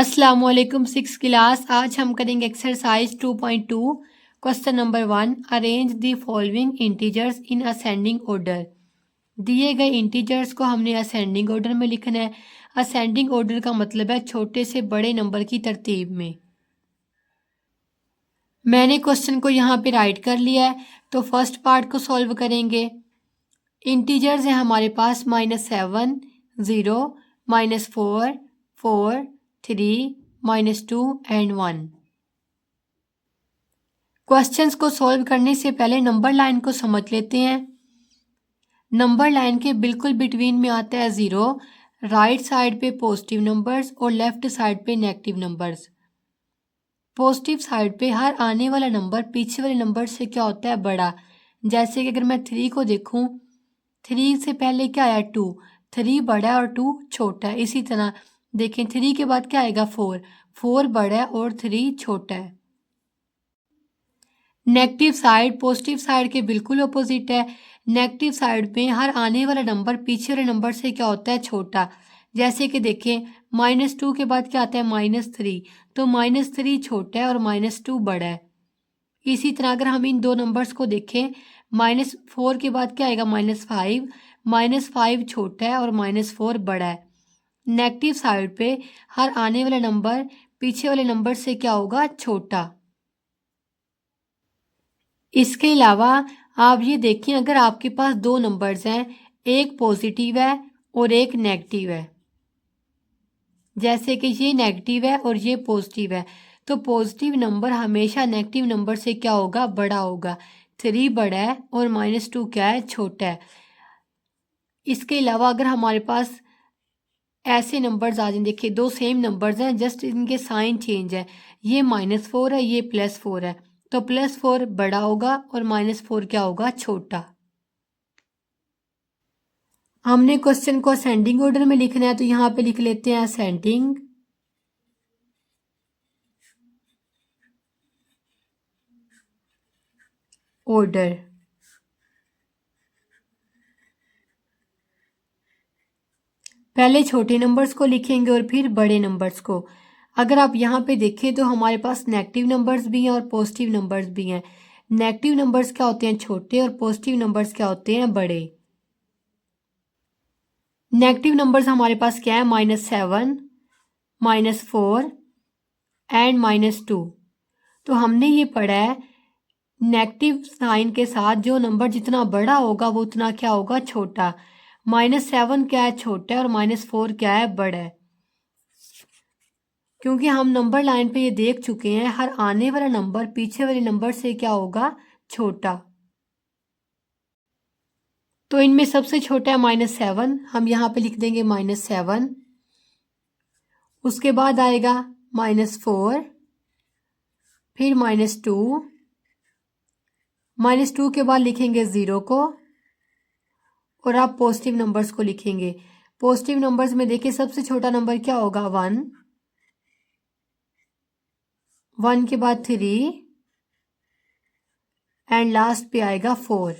अस्सलामुअलैकुम six class. आज हम करेंगे exercise 2.2 question number 1। Arrange the following integers in ascending order. दिए गए इंटीजर्स को हमने असेंडिंग ऑर्डर में लिखना है। असेंडिंग ऑर्डर का मतलब है छोटे से बड़े नंबर की तरतीब में। मैंने क्वेश्चन को यहाँ पे राइट कर लिया है, तो फर्स्ट पार्ट को सॉल्व करेंगे। इंटीजर्स है हमारे पास -7, 0, -4, 4, 3, -2 एंड 1। क्वेश्चंस को सॉल्व करने से पहले नंबर लाइन को समझ लेते हैं। नंबर लाइन के बिल्कुल बिटवीन में आता है 0, राइट साइड पे पॉजिटिव नंबर्स और लेफ्ट साइड पे नेगेटिव नंबर्स। पॉजिटिव साइड पे हर आने वाला नंबर पीछे वाले नंबर से क्या होता है, बड़ा। जैसे कि अगर मैं 3 को देखूं, 3 से पहले क्या आया, 2। 3 बड़ा है और 2 छोटा है। इसी तरह देखें, 3 के बाद क्या आएगा, 4। 4 बड़ा है और 3 छोटा है। नेगेटिव साइड पॉजिटिव साइड के बिल्कुल अपोजिट है। नेगेटिव साइड में हर आने वाला नंबर पीछे वाले नंबर से क्या होता है, छोटा। जैसे कि देखें, -2 के बाद क्या आता है, -3। तो -3 छोटा है और -2 बड़ा है। इसी तरह अगर हम इन दो नंबर्स को देखें, -4 के बाद क्या आएगा, -5। -5 छोटा है और -4 बड़ा है। नेगेटिव साइड पे हर आने वाला नंबर पीछे वाले नंबर से क्या होगा, छोटा। इसके अलावा आप ये देखिए, अगर आपके पास दो नंबर्स हैं, एक पॉजिटिव है और एक नेगेटिव है। जैसे कि ये नेगेटिव है और ये पॉजिटिव है, तो पॉजिटिव नंबर हमेशा नेगेटिव नंबर से क्या होगा, बड़ा होगा। 3 बड़ा है और -2 क्या है, छोटा है। इसके अलावा अगर हमारे पास ऐसे नंबर्स आ जाए, देखिए दो सेम नंबर्स हैं, जस्ट इनके साइन चेंज है। ये -4 है, ये +4 है, तो +4 बड़ा होगा और -4 क्या होगा, छोटा। हमने क्वेश्चन को असेंडिंग ऑर्डर में लिखना है, तो यहाँ पे लिख लेते हैं असेंडिंग ऑर्डर। पहले छोटे नंबर्स को लिखेंगे और फिर बड़े नंबर्स को। अगर आप यहाँ पे देखें तो हमारे पास नेगेटिव नंबर्स भी हैं और पॉजिटिव नंबर्स भी हैं। नेगेटिव नंबर्स क्या होते हैं, छोटे, और पॉजिटिव नंबर्स क्या होते हैं, बड़े। नेगेटिव नंबर्स हमारे पास क्या है, -7, -4 एंड -2। तो हमने ये पढ़ा है, नेगेटिव साइन के साथ जो नंबर जितना बड़ा होगा वो उतना क्या होगा, छोटा। -7 क्या है, छोटा है, और -4 क्या है, बड़ा है। क्योंकि हम नंबर लाइन पे ये देख चुके हैं, हर आने वाला नंबर पीछे वाले नंबर से क्या होगा, छोटा। तो इनमें सबसे छोटा है -7, हम यहाँ पे लिख देंगे -7। उसके बाद आएगा -4, फिर -2। -2 के बाद लिखेंगे 0 को, और आप पॉजिटिव नंबर्स को लिखेंगे। पॉजिटिव नंबर्स में देखिए सबसे छोटा नंबर क्या होगा, 1। 1 के बाद 3 एंड लास्ट पे आएगा 4।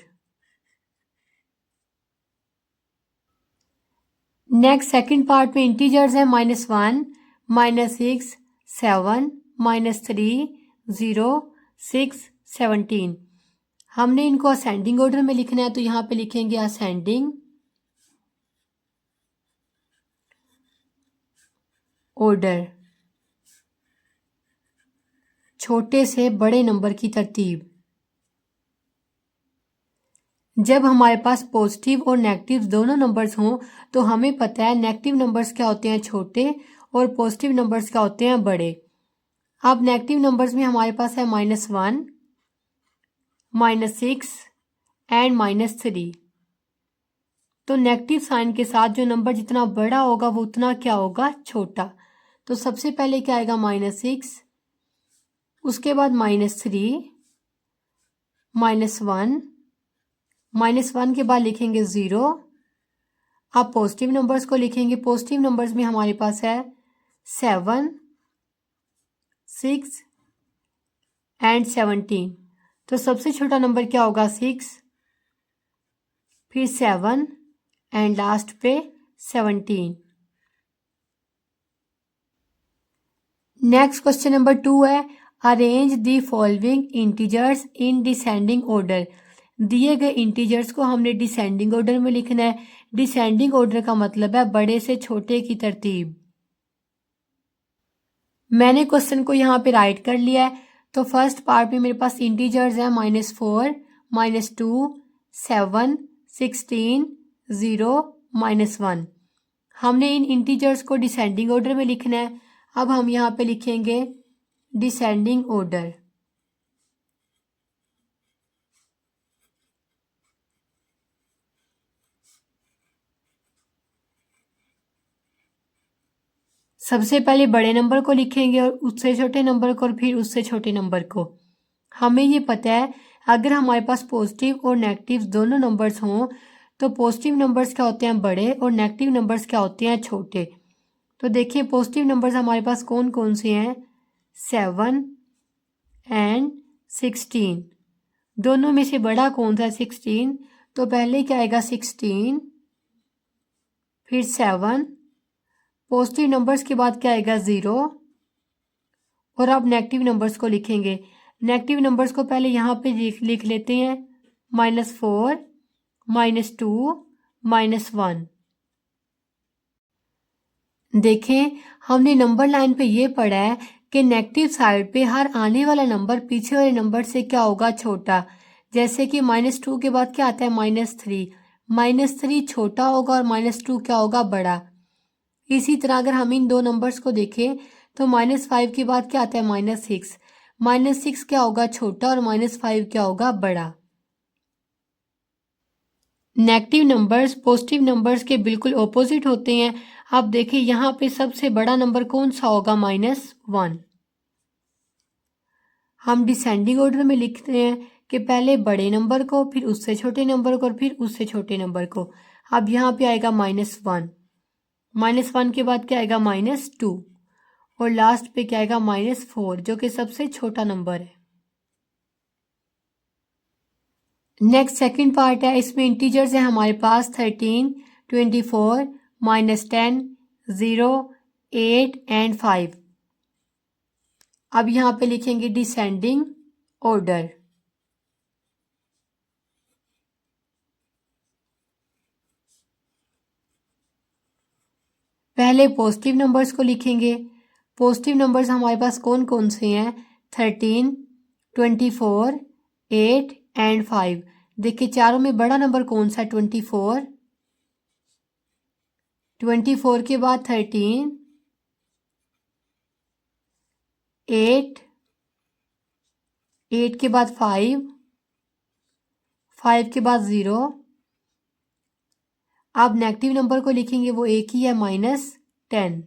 नेक्स्ट सेकंड पार्ट में इंटीजर्स है -1, -6, 7, -3, 0, 6, 17। हमने इनको असेंडिंग ऑर्डर में लिखना है, तो यहाँ पे लिखेंगे असेंडिंग ऑर्डर, छोटे से बड़े नंबर की तरतीब। जब हमारे पास पॉजिटिव और नेगेटिव दोनों नंबर्स हों, तो हमें पता है नेगेटिव नंबर्स क्या होते हैं, छोटे, और पॉजिटिव नंबर्स क्या होते हैं, बड़े। अब नेगेटिव नंबर्स में हमारे पास है -1, -6 एंड -3। तो नेगेटिव साइन के साथ जो नंबर जितना बड़ा होगा वो उतना क्या होगा, छोटा। तो सबसे पहले क्या आएगा, -6, उसके बाद -3, -1, -1 के बाद लिखेंगे 0। अब पॉजिटिव नंबर्स को लिखेंगे। पॉजिटिव नंबर्स में हमारे पास है 7, 6 एंड 17। तो सबसे छोटा नंबर क्या होगा, 6, फिर 7 एंड लास्ट पे 17। नेक्स्ट क्वेश्चन नंबर 2 है, arrange the following integers in descending order. दिए गए इंटीजर्स को हमने डिसेंडिंग ऑर्डर में लिखना है। डिसेंडिंग ऑर्डर का मतलब है बड़े से छोटे की तरतीब। मैंने क्वेश्चन को यहाँ पे राइट कर लिया है। तो फर्स्ट पार्ट में मेरे पास इंटीजर्स हैं -4, -2, 7, 16, 0, -1। हमने इन इंटीजर्स को डिसेंडिंग ऑर्डर में लिखना है। अब हम यहाँ पे लिखेंगे डिसेंडिंग ऑर्डर। सबसे पहले बड़े नंबर को लिखेंगे और उससे छोटे नंबर को और फिर उससे छोटे नंबर को। हमें ये पता है अगर हमारे पास पॉजिटिव और नेगेटिव दोनों नंबर्स हों तो पॉजिटिव नंबर्स क्या होते हैं बड़े और नेगेटिव नंबर्स क्या होते हैं छोटे। तो देखिए पॉजिटिव नंबर्स हमारे पास कौन कौन से हैं, 7 एंड 16। दोनों में से बड़ा कौन सा है, 16। तो पहले क्या आएगा 16, फिर 7, पॉजिटिव नंबर्स के बाद क्या आएगा 0, और अब नेगेटिव नंबर्स को लिखेंगे। नेगेटिव नंबर्स को पहले यहाँ पे लिख लेते हैं, -4, -2, -1। देखें हमने नंबर लाइन पे ये पढ़ा है कि नेगेटिव साइड पे हर आने वाला नंबर पीछे वाले नंबर से क्या होगा, छोटा। जैसे कि -2 के बाद क्या आता है, -3। -3 छोटा होगा और -2 क्या होगा, बड़ा। इसी तरह अगर हम इन दो नंबर्स को देखें तो -5 के बाद क्या आता है, -6। -6 क्या होगा, छोटा, और -5 क्या होगा, बड़ा। नेगेटिव नंबर्स पॉजिटिव नंबर्स के बिल्कुल ऑपोजिट होते हैं। आप देखिए यहाँ पे सबसे बड़ा नंबर कौन सा होगा, -1। हम डिसेंडिंग ऑर्डर में लिखते हैं कि पहले बड़े नंबर को, फिर उससे छोटे नंबर को, और फिर उससे छोटे नंबर को। अब यहाँ पे आएगा -1, -1 के बाद क्या आएगा, -2, और लास्ट पे क्या आएगा, -4, जो कि सबसे छोटा नंबर है। नेक्स्ट सेकंड पार्ट है, इसमें इंटीजर्स है हमारे पास 13, 24, -10, 0, 8 एंड 5। अब यहाँ पे लिखेंगे डिसेंडिंग ऑर्डर। पहले पॉजिटिव नंबर्स को लिखेंगे। पॉजिटिव नंबर्स हमारे पास कौन कौन से हैं, 13, 24, 8 एंड 5। देखिए चारों में बड़ा नंबर कौन सा है, 24। 24 के बाद 13, 8, 8 के बाद 5, 5 के बाद 0। अब नेगेटिव नंबर को लिखेंगे, वो एक ही है, -10।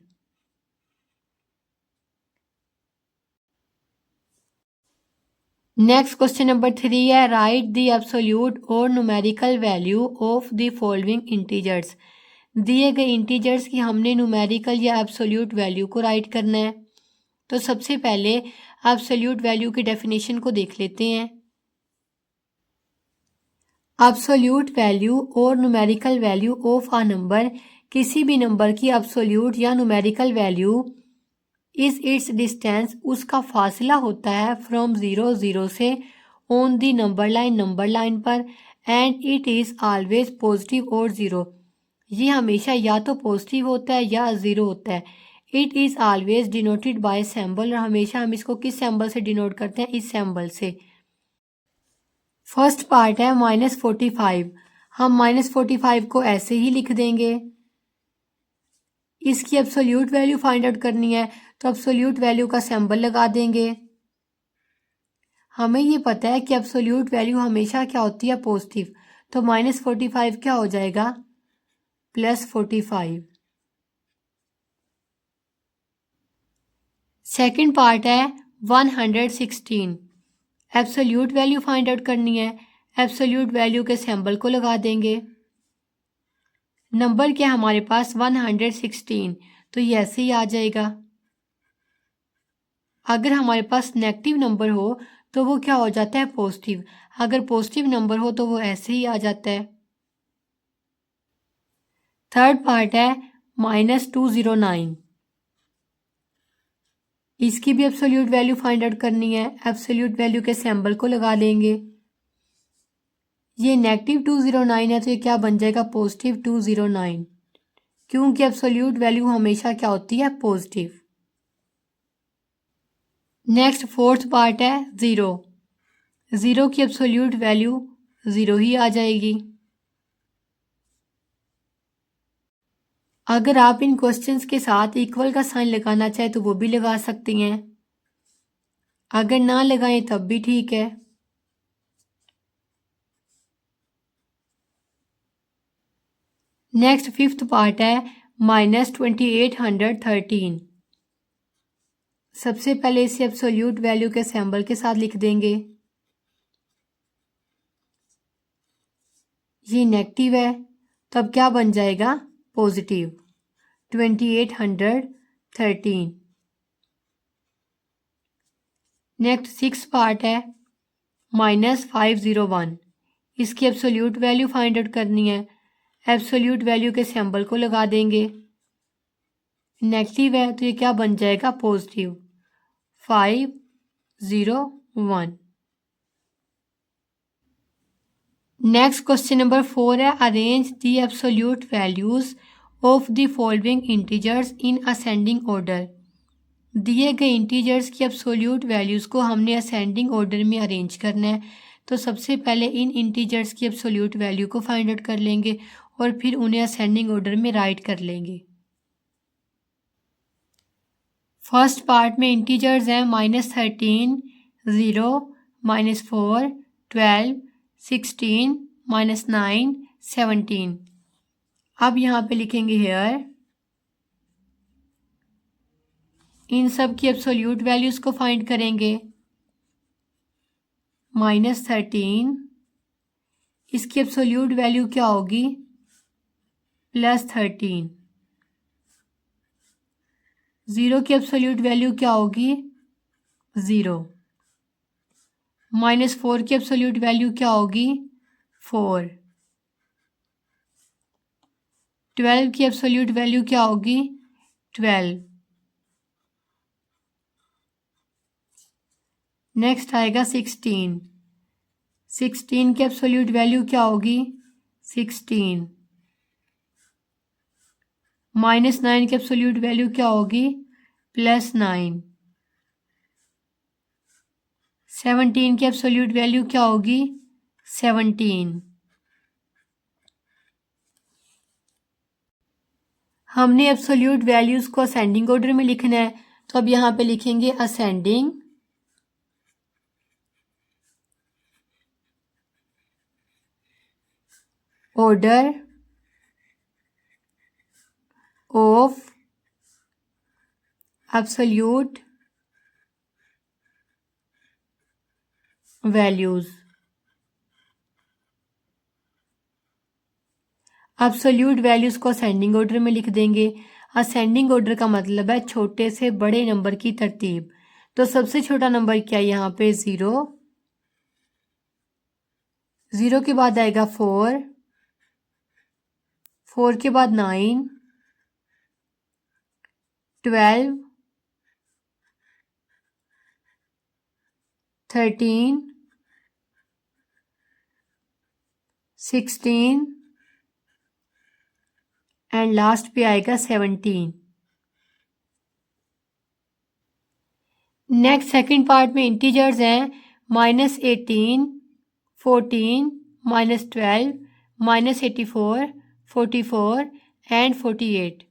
नेक्स्ट क्वेश्चन नंबर 3 है, राइट द एब्सोल्यूट और numerical value of the following integers. दिए गए इंटीजर्स की हमने न्यूमेरिकल या एब्सोल्यूट वैल्यू को राइट करना है। तो सबसे पहले एब्सोल्यूट वैल्यू की डेफिनेशन को देख लेते हैं। एब्सोल्यूट वैल्यू और numerical value of a number, किसी भी नंबर की एब्सोल्यूट या numerical value is it's distance, उसका फासला होता है फ्रॉम 0, 0 से, ऑन दी नंबर लाइन पर, and it is always positive और 0। ये हमेशा या तो पॉजिटिव होता है या 0 होता है। It is always denoted by symbol, और हमेशा हम इसको किस सिंबल से डिनोट करते हैं, इस सिंबल से। फर्स्ट पार्ट है -45। हम -45 को ऐसे ही लिख देंगे। इसकी एब्सोल्यूट वैल्यू फाइंड आउट करनी है तो एब्सोल्यूट वैल्यू का सिंबल लगा देंगे। हमें ये पता है कि एब्सोल्यूट वैल्यू हमेशा क्या होती है, पॉजिटिव। तो -45 क्या हो जाएगा, +45। सेकंड पार्ट है 116। एब्सोल्यूट वैल्यू फाइंड आउट करनी है। एब्सोल्यूट वैल्यू के सिंबल को लगा देंगे। नंबर क्या है हमारे पास, 116, तो ये ऐसे ही आ जाएगा। अगर हमारे पास नेगेटिव नंबर हो तो वो क्या हो जाता है, पॉजिटिव। अगर पॉजिटिव नंबर हो तो वो ऐसे ही आ जाता है। थर्ड पार्ट है -209। इसकी भी एब्सोल्यूट वैल्यू फाइंड आउट करनी है। एब्सोल्यूट वैल्यू के सिंबल को लगा देंगे। ये -209 है तो ये क्या बन जाएगा, +209, क्योंकि एब्सोल्यूट वैल्यू हमेशा क्या होती है, पॉजिटिव। नेक्स्ट फोर्थ पार्ट है ज़ीरो। ज़ीरो की एब्सोल्यूट वैल्यू ज़ीरो ही आ जाएगी। अगर आप इन क्वेश्चंस के साथ इक्वल का साइन लगाना चाहे तो वो भी लगा सकती हैं, अगर ना लगाएं तब भी ठीक है। नेक्स्ट फिफ्थ पार्ट है -2813। सबसे पहले इसे एब्सोल्यूट वैल्यू के सिंबल के साथ लिख देंगे। ये नेगेटिव है तब क्या बन जाएगा, पॉजिटिव, 2813। नेक्स्ट सिक्स पार्ट है -501। इसकी एब्सोल्यूट वैल्यू फाइंड आउट करनी है। एब्सोल्यूट वैल्यू के सिंबल को लगा देंगे। नेगेटिव है तो ये क्या बन जाएगा, पॉजिटिव, 501। नेक्स्ट क्वेश्चन नंबर 4 है arrange the absolute values of the following integers in ascending order. दिए गए इंटीजर्स की एब्सोल्यूट वैल्यूज़ को हमने असेंडिंग ऑर्डर में अरेंज करना है। तो सबसे पहले इन इंटीजर्स की एब्सोल्यूट वैल्यू को फाइंड आउट कर लेंगे और फिर उन्हें असेंडिंग ऑर्डर में राइट कर लेंगे। फर्स्ट पार्ट में इंटीजर्स हैं -13, 0, -4, 12, 16, -9, 17। अब यहाँ पे लिखेंगे हेयर। इन सब की एब्सोल्यूट वैल्यूज़ को फाइंड करेंगे। -13, इसकी एब्सोल्यूट वैल्यू क्या होगी, +13। 0 की एब्सोल्यूट वैल्यू क्या होगी, 0। -4 की एब्सोल्यूट वैल्यू क्या होगी, 4। 12 की एब्सोल्यूट वैल्यू क्या होगी, 12। नेक्स्ट आएगा 16। 16 की एब्सोल्यूट वैल्यू क्या होगी, 16। -9 की एब्सोल्यूट वैल्यू क्या होगी, +9। 17 की एब्सोल्यूट वैल्यू क्या होगी, 17। हमने एब्सोल्यूट वैल्यूज़ को असेंडिंग ऑर्डर में लिखना है, तो अब यहाँ पे लिखेंगे ascending order of absolute values. Absolute values को असेंडिंग ऑर्डर में लिख देंगे। असेंडिंग ऑर्डर का मतलब है छोटे से बड़े नंबर की तरतीब। तो सबसे छोटा नंबर क्या है यहाँ पे, 0। 0 के बाद आएगा 4, 4 के बाद 9, 12, 13, 16 एंड लास्ट पे आएगा 17। नेक्स्ट सेकंड पार्ट में इंटीजर्स हैं -18, 14, -12, -84, 44 एंड 48।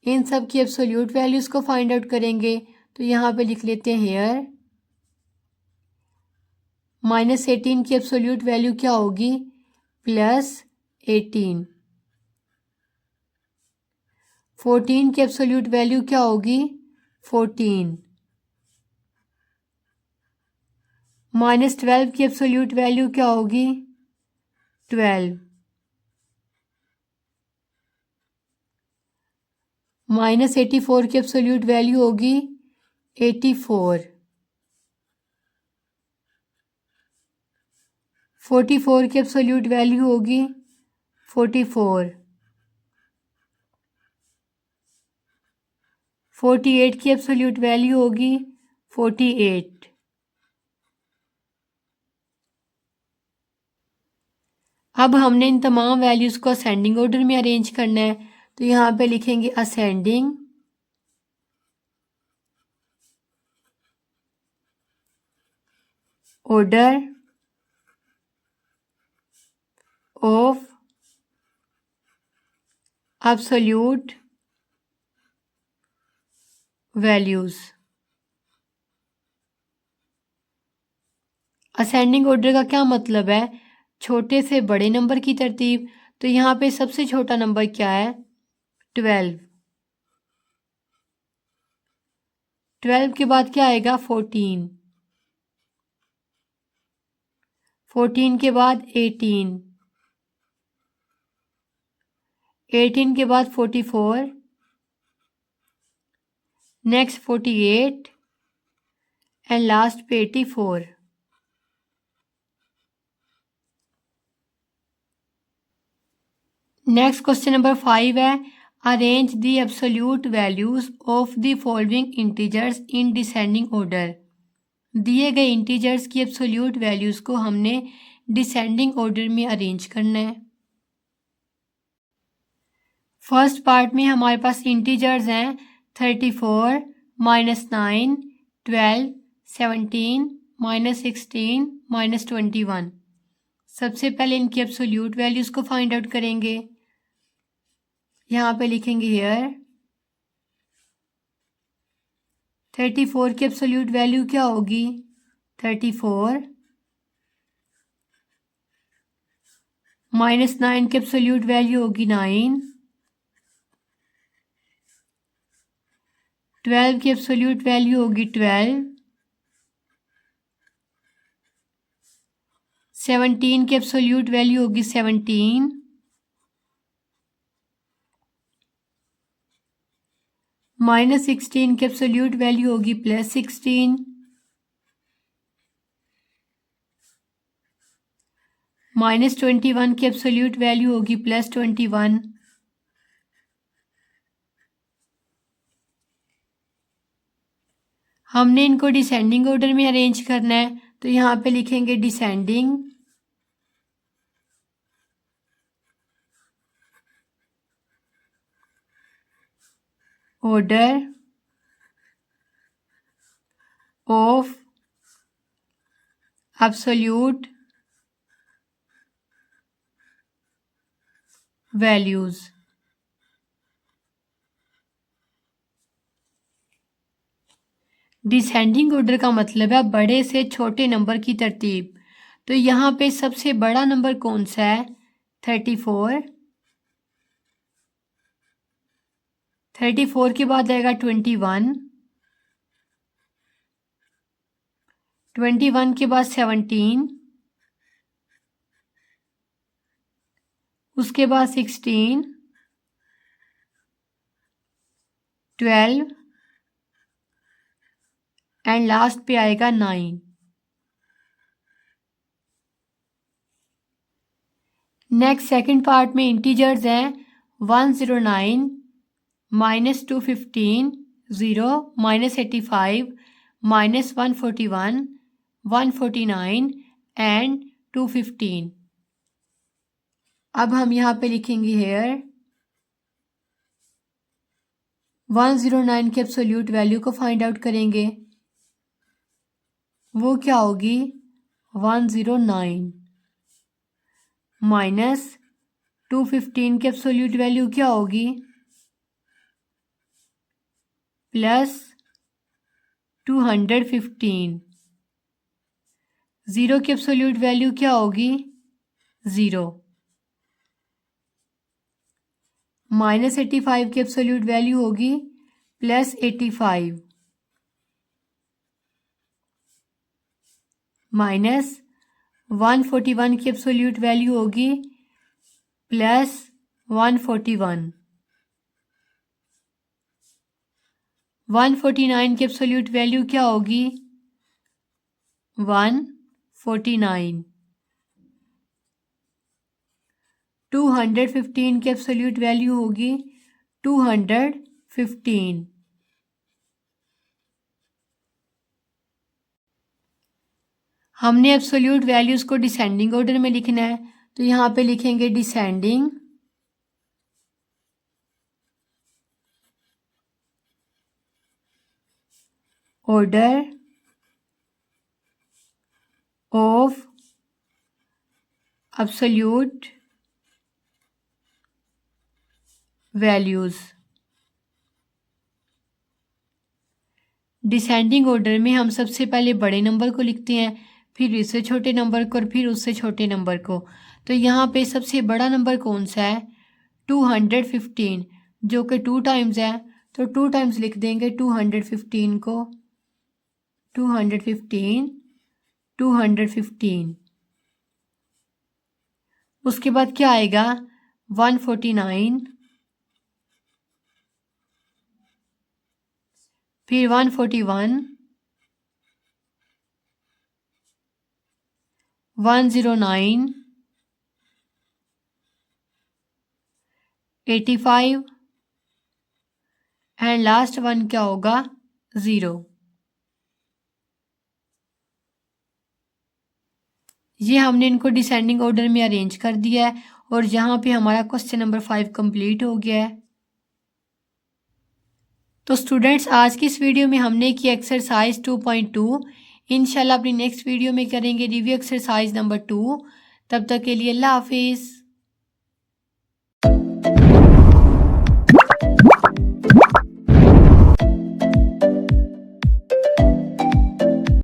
इन सब की एब्सोल्यूट वैल्यूज़ को फाइंड आउट करेंगे। तो यहाँ पे लिख लेते हैं हेयर। -18 की एब्सोल्यूट वैल्यू क्या होगी, +18। 14 की एब्सोल्यूट वैल्यू क्या होगी, 14। -12 की एब्सोल्यूट वैल्यू क्या होगी, 12। -84 की एब्सोल्यूट वैल्यू होगी 84। 44 की एब्सोल्यूट वैल्यू होगी 44। 48 की एब्सोल्यूट वैल्यू होगी 48। अब हमने इन तमाम वैल्यूज़ को असेंडिंग ऑर्डर में अरेंज करना है, तो यहाँ पे लिखेंगे ascending order of absolute values. Ascending order का क्या मतलब है? छोटे से बड़े नंबर की तरतीब। तो यहाँ पे सबसे छोटा नंबर क्या है? 12। 12 के बाद क्या आएगा? 14। 14 के बाद 18। 18 के बाद 44। नेक्स्ट 48 एंड लास्ट पे 84। नेक्स्ट क्वेश्चन नंबर 5 है, arrange the absolute values of the following integers in descending order. दिए गए इंटीजर्स की एब्सोल्यूट वैल्यूज को हमने डिसेंडिंग ऑर्डर में अरेंज करना है। फर्स्ट पार्ट में हमारे पास इंटीजर्स हैं 34, -9, 12, 17, -16, -21। सबसे पहले इनकी एब्सोल्यूट वैल्यूज को फाइंड आउट करेंगे। यहाँ पे लिखेंगे हियर 34 की एब्सोल्यूट वैल्यू क्या होगी? 34 -9 की एब्सोल्यूट वैल्यू होगी 9। 12 की एब्सोल्यूट वैल्यू होगी 12। 17 की एब्सोल्यूट वैल्यू होगी 17। -16 की एब्सोल्यूट वैल्यू होगी +16। -21 की एब्सोल्यूट वैल्यू होगी +21। हमने इनको डिसेंडिंग ऑर्डर में अरेंज करना है, तो यहाँ पे लिखेंगे descending order of absolute values. Descending order का मतलब है बड़े से छोटे नंबर की तरतीब। तो यहाँ पे सबसे बड़ा नंबर कौन सा है? 34। 34 के बाद आएगा 21। 21 के बाद 17। उसके बाद 16, 12 एंड लास्ट पे आएगा 9। नेक्स्ट सेकंड पार्ट में इंटीजर्स हैं 109, -215, 0, -85, -141, 149 एंड 215। अब हम यहाँ पे लिखेंगे हेयर 109 की एब्सोल्यूट वैल्यू को फाइंड आउट करेंगे। वो क्या होगी? 109 माइनस 215 की एब्सोल्यूट वैल्यू क्या होगी? +215। 0 की एब्सोल्यूट वैल्यू क्या होगी? 0। -85 की एब्सोल्यूट वैल्यू होगी +85। -141 की एब्सोल्यूट वैल्यू होगी +141। 149 की एब्सोल्यूट वैल्यू क्या होगी? 149। 215 की एब्सोल्यूट वैल्यू होगी 215। हमने एब्सोल्यूट वैल्यूज़ को डिसेंडिंग ऑर्डर में लिखना है, तो यहाँ पे लिखेंगे descending order of absolute values. Descending order में हम सबसे पहले बड़े नंबर को लिखते हैं, फिर उससे छोटे नंबर को और फिर उससे छोटे नंबर को। तो यहाँ पे सबसे बड़ा नंबर कौन सा है? 215, जो कि 2 टाइम्स है, तो 2 टाइम्स लिख देंगे 215 को। 215 215। उसके बाद क्या आएगा? 149, फिर 141, 109, 85 एंड लास्ट वन क्या होगा? 0। ये हमने इनको डिसेंडिंग ऑर्डर में अरेंज कर दिया है और यहाँ पे हमारा क्वेश्चन नंबर 5 कंप्लीट हो गया है। तो स्टूडेंट्स, आज की इस वीडियो में हमने की एक्सरसाइज 2.2। इंशाल्लाह अपनी नेक्स्ट वीडियो में करेंगे रिव्यू एक्सरसाइज नंबर 2। तब तक के लिए अल्लाह हाफिज़।